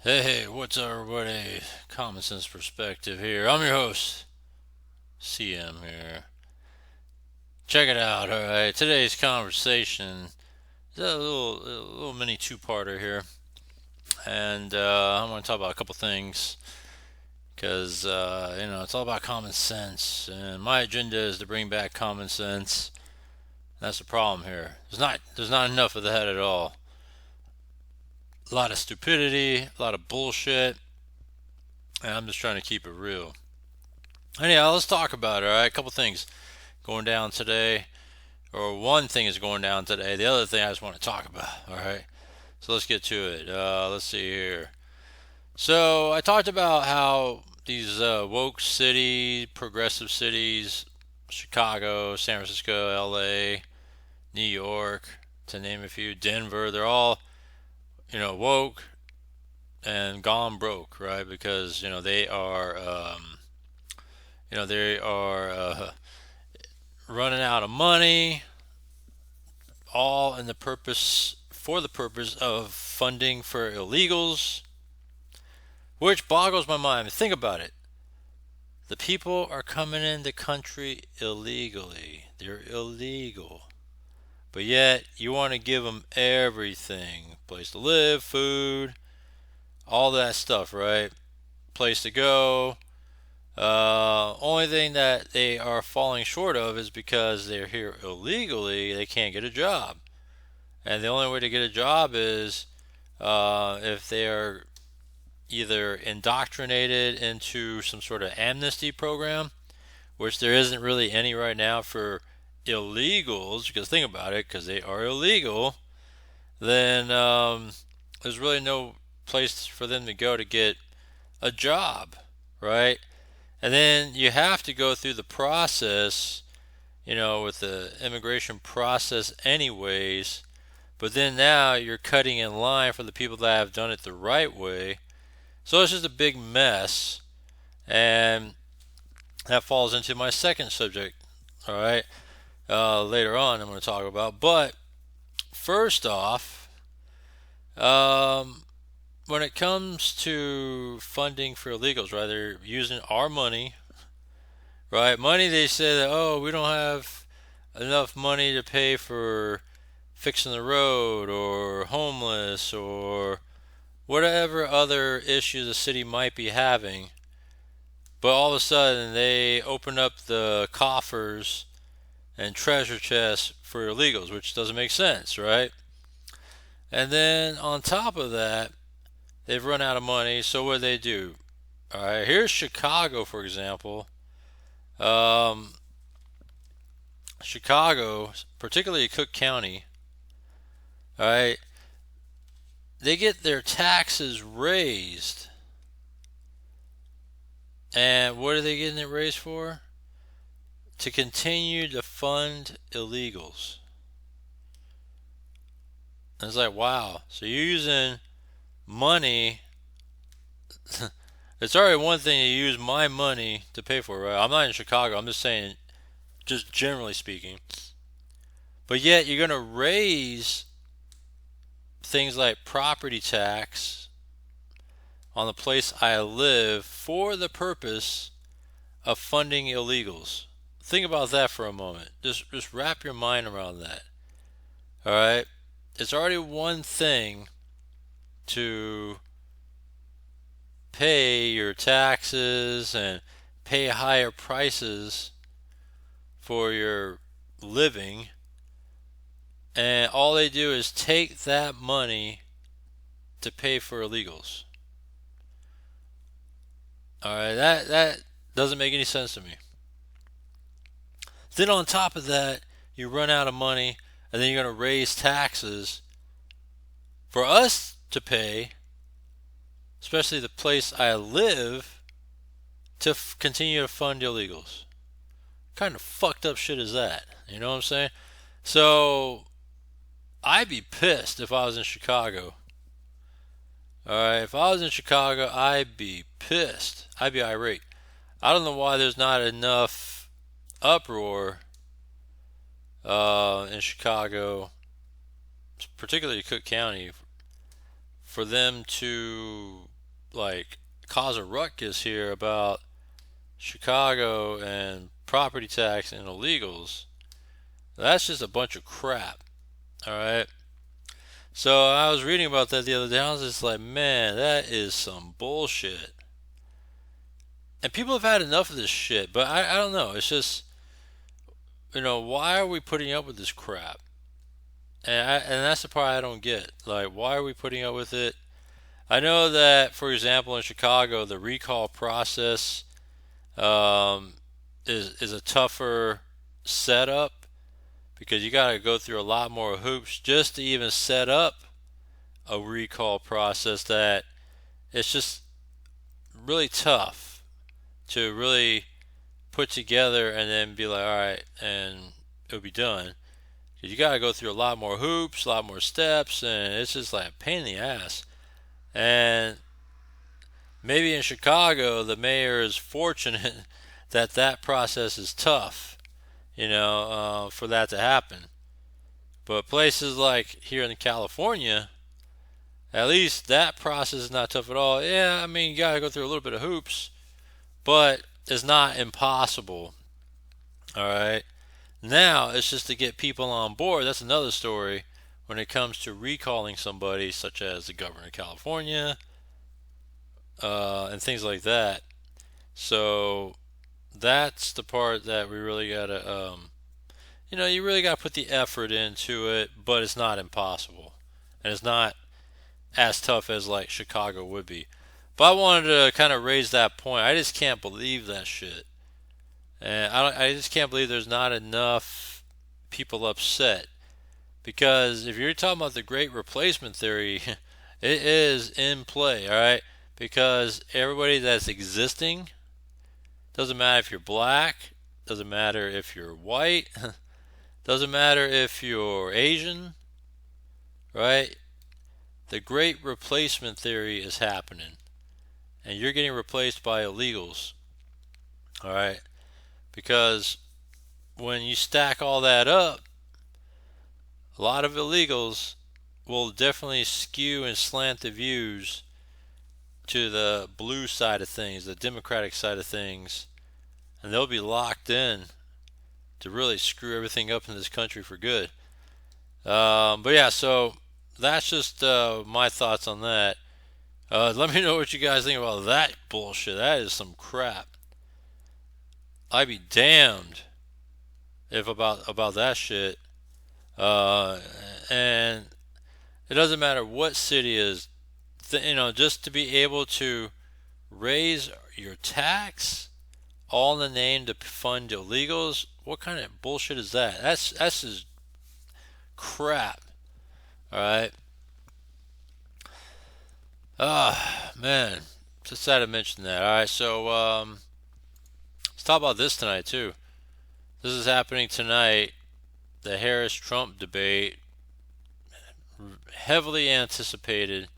Hey, what's up, everybody? Common Sense Perspective here. I'm your host, CM here. Check it out, alright? Today's conversation is a little mini two-parter here. And I'm going to talk about a couple things because, it's all about common sense. And my agenda is to bring back common sense. That's the problem here. There's not enough of that at all. A lot of stupidity, a lot of bullshit, and I'm just trying to keep it real. Anyhow, let's talk about it, alright? A couple things going down today, or one thing is going down today. The other thing I just want to talk about. All right, so let's get to it. Let's see here. So I talked about how these woke cities, progressive cities, Chicago, San Francisco, L.A., New York, to name a few, Denver, they're all woke and gone broke, right? Because they are running out of money, all in the purpose for the purpose of funding for illegals, which boggles my mind. Think about it. The people are coming in the country illegally. They're illegal. But yet, you want to give them everything: place to live, food, all that stuff, right? Place to go. Only thing that they are falling short of is because they're here illegally, they can't get a job. And the only way to get a job is if they are either indoctrinated into some sort of amnesty program, which there isn't really any right now for illegals, because think about it, because they are illegal, then there's really no place for them to go to get a job, right? And then you have to go through the process, with the immigration process, anyways. But then now you're cutting in line for the people that have done it the right way. So it's just a big mess. And that falls into my second subject, all right? Later on, I'm going to talk about. But first off, when it comes to funding for illegals, right, they're using our money, right? Money they say that, oh, we don't have enough money to pay for fixing the road or homeless or whatever other issue the city might be having. But all of a sudden, they open up the coffers and treasure chests for illegals, which doesn't make sense, right? And then on top of that, they've run out of money. So what do they do? All right, here's Chicago, for example. Um, Chicago, particularly Cook County, all right, they get their taxes raised. And what are they getting it raised for? To continue to fund illegals. And it's like, wow. So you're using money. It's already one thing to use my money to pay for, right? I'm not in Chicago. I'm just saying, just generally speaking. But yet you're going to raise things like property tax on the place I live for the purpose of funding illegals. Think about that for a moment. Just wrap your mind around that. All right? It's already one thing to pay your taxes and pay higher prices for your living, and all they do is take that money to pay for illegals. All right, that doesn't make any sense to me. Then on top of that, you run out of money, and then you're going to raise taxes for us to pay, especially the place I live, to continue to fund illegals. What kind of fucked up shit is that? You know what I'm saying? So I'd be pissed if I was in Chicago. Alright, if I was in Chicago, I'd be pissed. I'd be irate. I don't know why there's not enough uproar in Chicago, particularly Cook County, for them to like cause a ruckus here about Chicago and property tax and illegals. That's just a bunch of crap. All right. So I was reading about that the other day. I was just like, man, that is some bullshit. And people have had enough of this shit. But I don't know. It's just, why are we putting up with this crap? And that's the part I don't get. Like, why are we putting up with it? I know that, for example, in Chicago, the recall process um, is a tougher setup because you got to go through a lot more hoops just to even set up a recall process that it's just really tough to really put together and then be like, all right, and it'll be done. You got to go through a lot more hoops, a lot more steps, and it's just like a pain in the ass. And maybe in Chicago, the mayor is fortunate that that process is tough, for that to happen. But places like here in California, at least that process is not tough at all. Yeah, I mean, you got to go through a little bit of hoops, but it's not impossible. All right. Now it's just to get people on board. That's another story when it comes to recalling somebody, such as the governor of California, and things like that. So that's the part that we really gotta, you really gotta put the effort into it, but it's not impossible, and it's not as tough as like Chicago would be. But I wanted to kind of raise that point. I just can't believe that shit, and I just can't believe there's not enough people upset. Because if you're talking about the great replacement theory, it is in play, all right? Because everybody that's existing, doesn't matter if you're black, doesn't matter if you're white, doesn't matter if you're Asian, right? The great replacement theory is happening, and you're getting replaced by illegals, all right? Because when you stack all that up, a lot of illegals will definitely skew and slant the views to the blue side of things, the Democratic side of things, and they'll be locked in to really screw everything up in this country for good. But yeah, so that's just my thoughts on that. Let me know what you guys think about that bullshit. That is some crap. I'd be damned if about that shit. Uh, and it doesn't matter what city is, just to be able to raise your tax all in the name to fund illegals. What kind of bullshit is that? That's just crap. All right. Man, just had to mention that. All right, so let's talk about this tonight too. This is happening tonight. The Harris-Trump debate, heavily anticipated.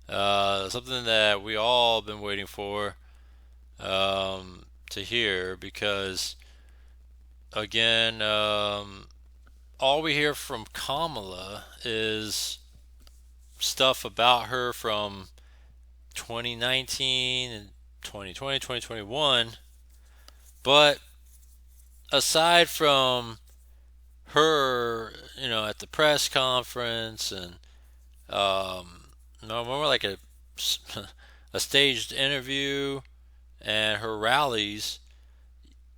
Something that we all been waiting for to hear because, again, all we hear from Kamala is stuff about her from 2019 and 2020, 2021. But aside from her, at the press conference and more like a staged interview and her rallies,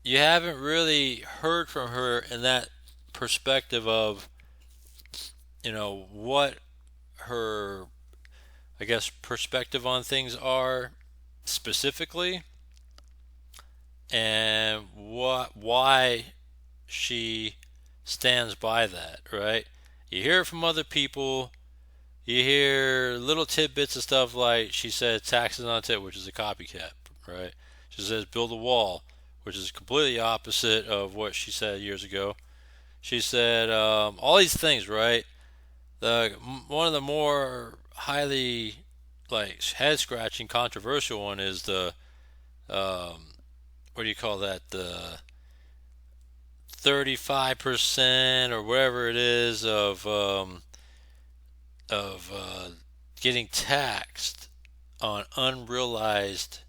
you haven't really heard from her in that perspective of, what her, I guess, perspective on things are specifically, and why she stands by that, right? You hear it from other people. You hear little tidbits of stuff like she said taxes on tip, which is a copycat, right? She says build a wall, which is completely opposite of what she said years ago. She said all these things, right? One of the more highly head scratching, controversial one is the what do you call that? The 35% or whatever it is of getting taxed on unrealized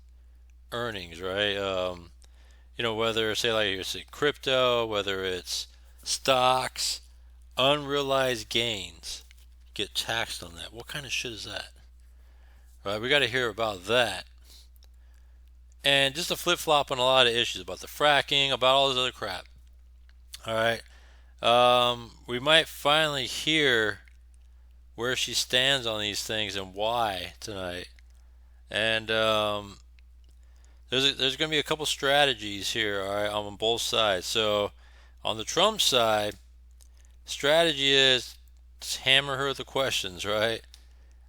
earnings, right? Whether say like it's crypto, whether it's stocks, unrealized gains get taxed on that. What kind of shit is that? Right? We got to hear about that. And just a flip flop on a lot of issues about the fracking, about all this other crap. All right. We might finally hear where she stands on these things and why tonight. And there's going to be a couple strategies here, all right, on both sides. So on the Trump side, strategy is just hammer her with the questions, right?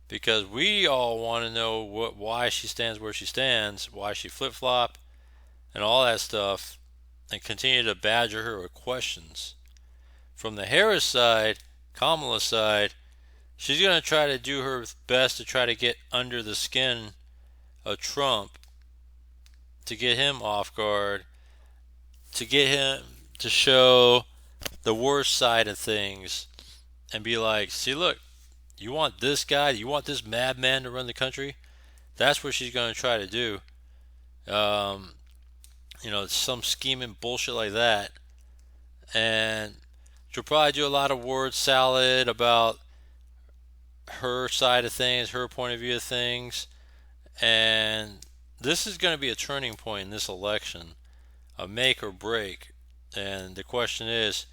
Because we all want to know why she stands where she stands, why she flip flop, and all that stuff, and continue to badger her with questions. From the Harris side, Kamala's side, she's going to try to do her best to try to get under the skin of Trump, to get him off guard, to get him to show the worst side of things and be like, see, look, you want this guy, you want this madman to run the country? That's what she's going to try to do. Some scheming bullshit like that. And she'll probably do a lot of word salad about her side of things, her point of view of things. And this is going to be a turning point in this election, a make or break. And the question is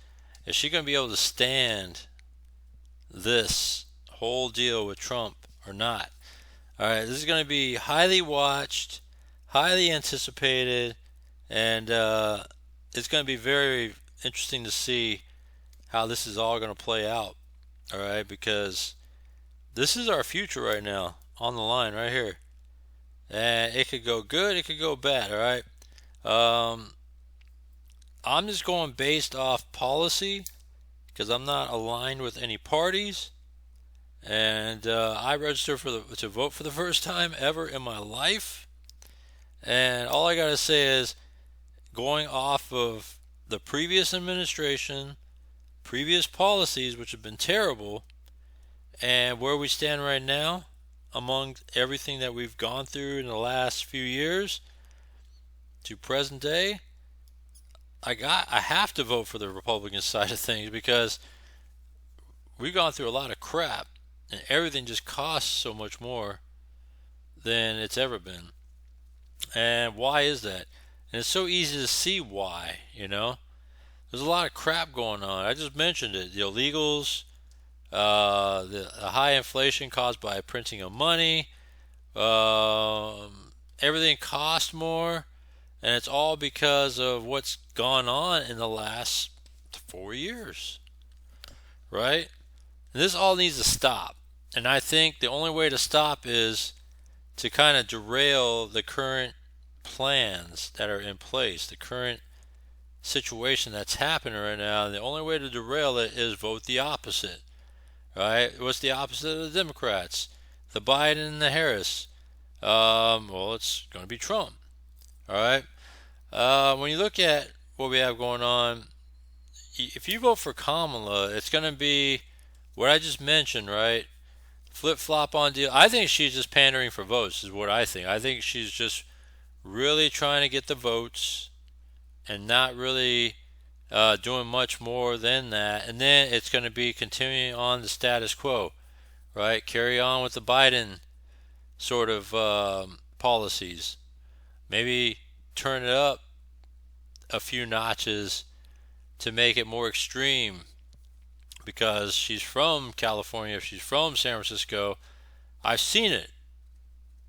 she going to be able to stand this whole deal with Trump or not? All right, this is going to be highly watched, highly anticipated, and it's going to be very interesting to see how this is all going to play out. All right, because this is our future right now on the line right here, and it could go good, it could go bad. All right, I'm just going based off policy because I'm not aligned with any parties. And I registered to vote for the first time ever in my life. And all I got to say is, going off of the previous administration, previous policies, which have been terrible, and where we stand right now, among everything that we've gone through in the last few years to present day, I have to vote for the Republican side of things because we've gone through a lot of crap. And everything just costs so much more than it's ever been. And why is that? And it's so easy to see why, There's a lot of crap going on. I just mentioned it. The illegals, the high inflation caused by printing of money, everything costs more. And it's all because of what's gone on in the last 4 years, right? And this all needs to stop. And I think the only way to stop is to kind of derail the current plans that are in place, the current situation that's happening right now. And the only way to derail it is vote the opposite, right? What's the opposite of the Democrats? The Biden and the Harris. Well, it's going to be Trump, all right? When you look at what we have going on, if you vote for Kamala, it's going to be what I just mentioned, right? Flip flop on deal. I think she's just pandering for votes, is what I think. I think she's just really trying to get the votes and not really doing much more than that. And then it's going to be continuing on the status quo, right? Carry on with the Biden sort of policies. Maybe turn it up a few notches to make it more extreme, because she's from California, she's from San Francisco. I've seen it,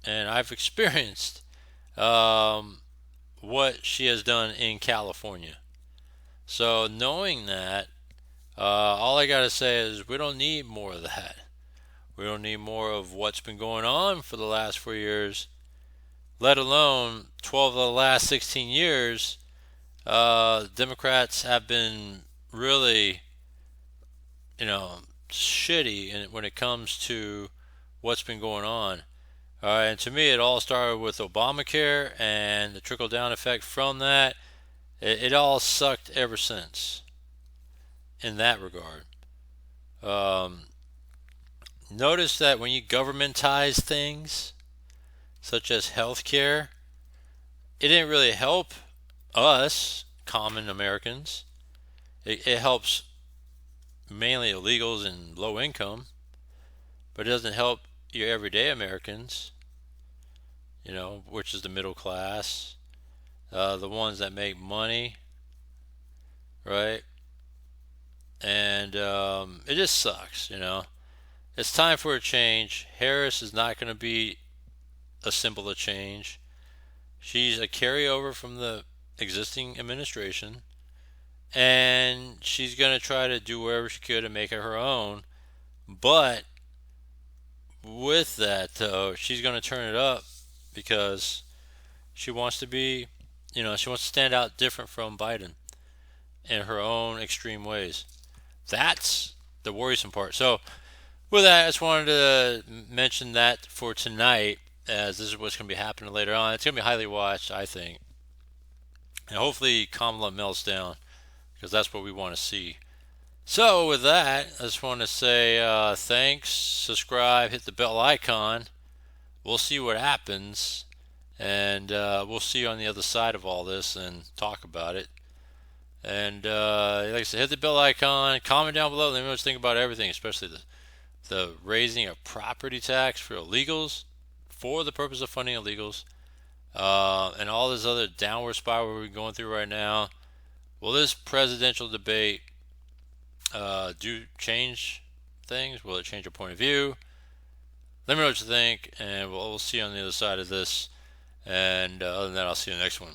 and I've experienced what she has done in California. So knowing that, all I got to say is we don't need more of that. We don't need more of what's been going on for the last 4 years, let alone 12 of the last 16 years. Democrats have been really, shitty when it comes to what's been going on. And to me, it all started with Obamacare and the trickle down effect from that. It all sucked ever since in that regard. Notice that when you governmentize things, such as healthcare, it didn't really help us, common Americans. It helps mainly illegals and low income, but it doesn't help your everyday Americans, which is the middle class, the ones that make money, right? And it just sucks. It's time for a change. Harris is not going to be a symbol of change. She's a carryover from the existing administration, and she's going to try to do whatever she could to make it her own. But with that, though, she's going to turn it up because she wants to be, she wants to stand out different from Biden in her own extreme ways. That's the worrisome part. So, with that, I just wanted to mention that for tonight, as this is what's going to be happening later on. It's going to be highly watched, I think. And hopefully Kamala melts down, because that's what we want to see. So with that, I just want to say thanks, subscribe, hit the bell icon. We'll see what happens, and we'll see you on the other side of all this and talk about it. And like I said, hit the bell icon, comment down below, let me know what you think about everything, especially the raising of property tax for illegals, for the purpose of funding illegals, and all this other downward spiral we're going through right now. Will this presidential debate do change things? Will it change your point of view? Let me know what you think, and we'll see you on the other side of this. And other than that, I'll see you in the next one.